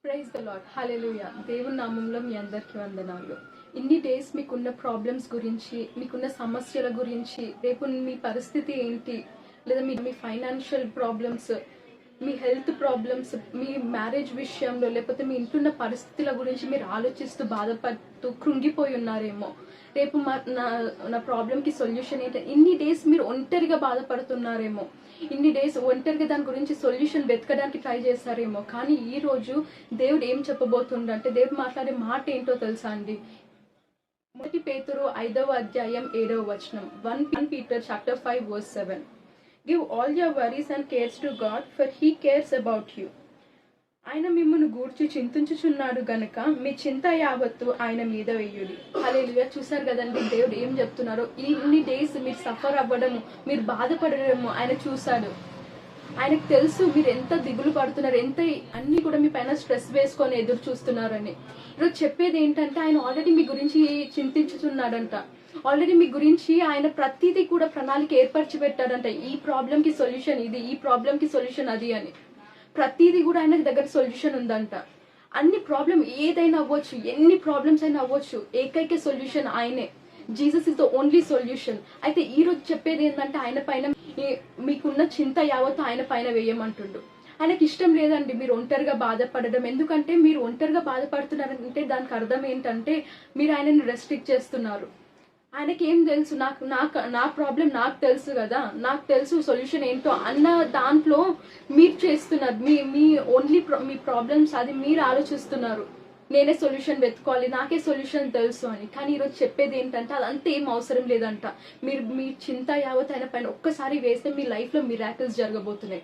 Praise the lord, హల్లెలూయా. దేవుని నామంలో మీ అందరికీ వందనాలు. ఇన్ని డేస్ మీకున్న ప్రాబ్లమ్స్ గురించి, మీకున్న సమస్యల గురించి, రేపు మీ పరిస్థితి ఏంటి, లేదా మీ ఫైనాన్షియల్ ప్రాబ్లమ్స్, మీ హెల్త్ ప్రాబ్లమ్స్, మీ మ్యారేజ్ విషయంలో, లేకపోతే మీ ఇంటున్న పరిస్థితుల గురించి మీరు ఆలోచిస్తూ బాధపడుతూ కృంగిపోయి ఉన్నారేమో. రేపు నా ప్రాబ్లంకి సొల్యూషన్ ఏంటి, ఇన్ని డేస్ మీరు ఒంటరిగా బాధపడుతున్నారేమో, ఇన్ని డేస్ ఒంటరిగా దాని గురించి సొల్యూషన్ వెతకడానికి ట్రై చేస్తారేమో. కానీ ఈ రోజు దేవుడు ఏం చెప్పబోతుండంటే, దేవుడు మాట్లాడే మాట ఏంటో తెలుసా అండి? మొదటి పేతురు 5వ అధ్యాయం 7వ వచనం, 1 Peter chapter 5 verse 7. Give all your worries and cares to God, for he cares about you. ఆయన మిమ్మల్ని గూర్చి చింతించుచున్నాడు గనుక మీ చింత యావత్తు ఆయన మీద వేయుడి. హల్లెలూయా. చూసారు కదండి దేవుడు ఏం చెప్తున్నారో. ఇన్ని డేస్ మీరు సఫర్ అవ్వడము, మీరు బాధపడడము ఆయన చూశాడు. ఆయనకు తెలుసు మీరు ఎంత దిగులు పడుతున్నారు, ఎంత అన్ని కూడా మీ పైన స్ట్రెస్ వేసుకొని ఎదురు చూస్తున్నారని. ఈరోజు చెప్పేది ఏంటంటే, ఆయన ఆల్రెడీ మీ గురించి చింతించుతున్నాడంట. ఆల్రెడీ మీ గురించి ఆయన ప్రతిదీ కూడా ప్రణాళిక ఏర్పరిచి పెట్టాడంట. ఈ ప్రాబ్లంకి సొల్యూషన్ ఇది, ఈ ప్రాబ్లంకి సొల్యూషన్ అది అని. ప్రతిదీ కూడా ఆయన దగ్గర సొల్యూషన్ ఉందంట. అన్ని ప్రాబ్లం ఏదైనా అవ్వచ్చు, ఎన్ని ప్రాబ్లమ్స్ అయినా అవ్వచ్చు, ఏకైక సొల్యూషన్ ఆయనే. Jesus is the only solution. అయితే ఈ రోజు చెప్పేది ఏంటంటే, ఆయన పైన మీకున్న చింత యావత్తు ఆయన పైన వేయమంటుండు. ఆయనకి ఇష్టం లేదండి మీరు ఒంటరిగా బాధపడడం. ఎందుకంటే మీరు ఒంటరిగా బాధపడుతున్నారంటే దానికి అర్థం ఏంటంటే, మీరు ఆయనని రెస్ట్రిక్ట్ చేస్తున్నారు. ఆయనకి ఏం తెలుసు, నా ప్రాబ్లం నాకు తెలుసు కదా, నాకు తెలుసు సొల్యూషన్ ఏంటో అన్న దాంట్లో మీరు చేస్తున్నారు. మీ ఓన్లీ మీ ప్రాబ్లమ్స్ అది మీరు ఆలోచిస్తున్నారు. నేనే సొల్యూషన్ వెతుకోవాలి, నాకే సొల్యూషన్ తెలుసు అని. కానీ ఈరోజు చెప్పేది ఏంటంటే, అదంతా ఏం అవసరం లేదంట. మీ చింత యావత్ ఆయన పైన ఒక్కసారి వేస్తే మీ లైఫ్లో మిరాకిల్స్ జరగబోతున్నాయి.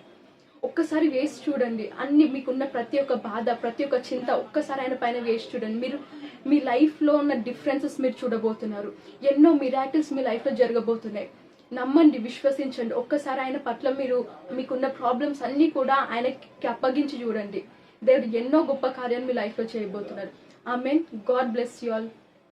ఒక్కసారి వేసి చూడండి. అన్ని మీకున్న ప్రతి ఒక్క బాధ, ప్రతి ఒక్క చింత ఒక్కసారి ఆయన పైన వేసి చూడండి. మీరు మీ లైఫ్లో ఉన్న డిఫరెన్సెస్ మీరు చూడబోతున్నారు. ఎన్నో మిరాకిల్స్ మీ లైఫ్లో జరగబోతున్నాయి. నమ్మండి, విశ్వసించండి. ఒక్కసారి ఆయన పట్ల మీకున్న ప్రాబ్లమ్స్ అన్నీ కూడా ఆయనకి అప్పగించి చూడండి. దేవుడు ఎన్నో గొప్ప కార్యాలు మీ లైఫ్లో చేయబోతున్నారు. Amen. God bless you all.